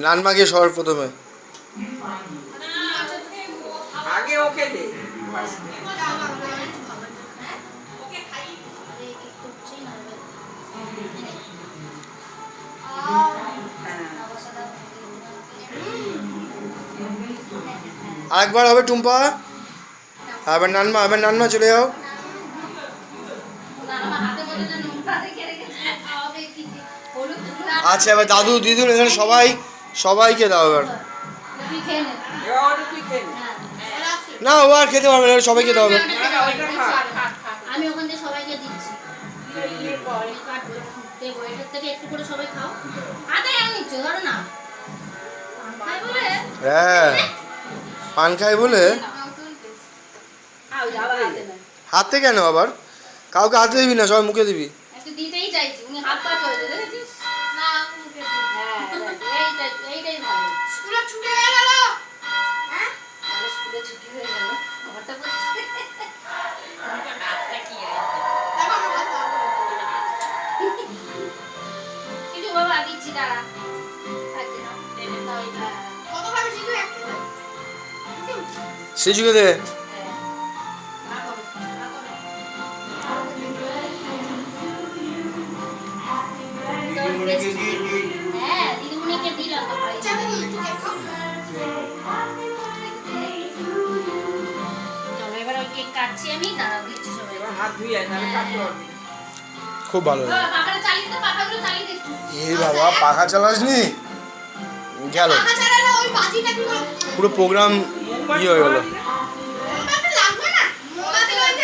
নান মাখিয়ে সবার প্রথমে আগে ওকে দে। আরেকবার হবে টুম্পা, আবার নানমা চলে যাও। আচ্ছা এবার দাদু দিদুন এখানে সবাইকে দাও এবার। না ও আর খেতে পারবে না, সবাইকে দাও এবার। আমি ওখান থেকে সবাইকে দিচ্ছি। এটার থেকে একটু করে সবাই খাও। হাতে আর নিচ্ছ ধরো না। হ্যাঁ পান খাই বলে হাতে কেন আবার? কাউকে হাতে দিবি না, সবাই মুখে দিবি। একটু দিতেই চাইছি, উনি হাত পা করে দেবে দেখেছিস? না মুখে হ্যাঁ এইটাই ভালো। স্কুলে ছুটি হয়ে গেল। হ্যাঁ স্কুলে ছুটি হয়ে গেল। আমারটা বলছে রাতটা কি কিছু বাবা দিচ্ছি দাঁড়া। কত খাবে শিখু একটা সেজুকে দে। হ্যাঁ দিদিমণিকে দিলাম তো ভাই। চলো এবার ওই কেক কাটছি আমি, দাঁড়াও দিচ্ছি সবাই। হাত ধুয়ে তাহলে কাটতে পারবি। খুব ভালো। পাখাটা চালিয়ে তো, পাখাগুলো চালিয়ে দে। এই বাবা পাখা চালাসনি? গেল পাখা চালালে ওই বাজিটা কি বল? পুরো প্রোগ্রাম ইয়ে হয়ে গেল। মোমবাতি লাগবে না, মোমবাতি হইতে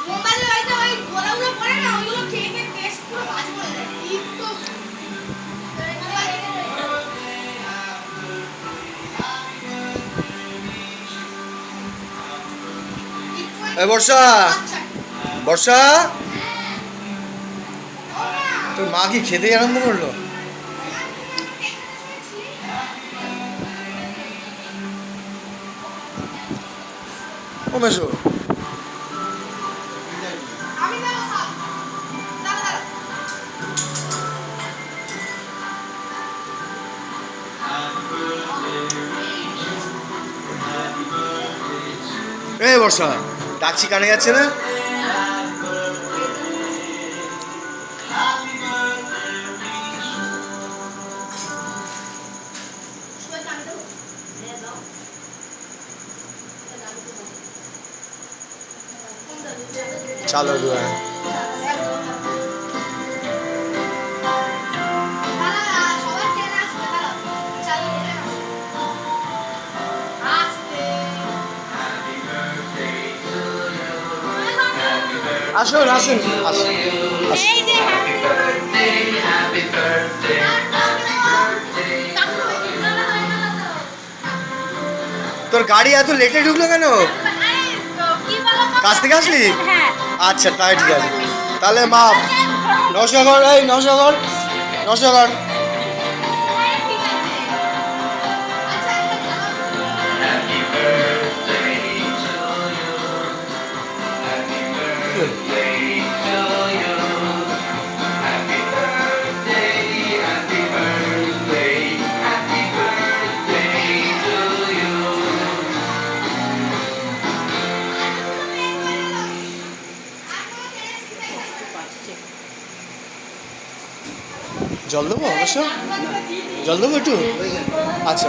মোমবাতি হইতে ওই গোলাগুলো পড়ে না, ওইগুলো কেকের টেস্ট পুরো বাজি করে দেয়। ঠিক তো এই বর্ষা, বর্ষা তোর মা কি খেতে আরম্ভ করলো? ও মেশো আমি দাঁড়া দাঁড়া। এই বর্ষা ডাকছি কানে যাচ্ছে না? চালো দুয়া আসুন আসুন আসুন। তোর গাড়ি এত লেটে ঢুকলো কেন? কাছ থেকে আসলি? আচ্ছা তাই ঠিক আছে, তাহলে মাপ। নশগর, এই নশগর, নশগর। জল দেবো অবশ্য, জল দেবো একটু। আচ্ছা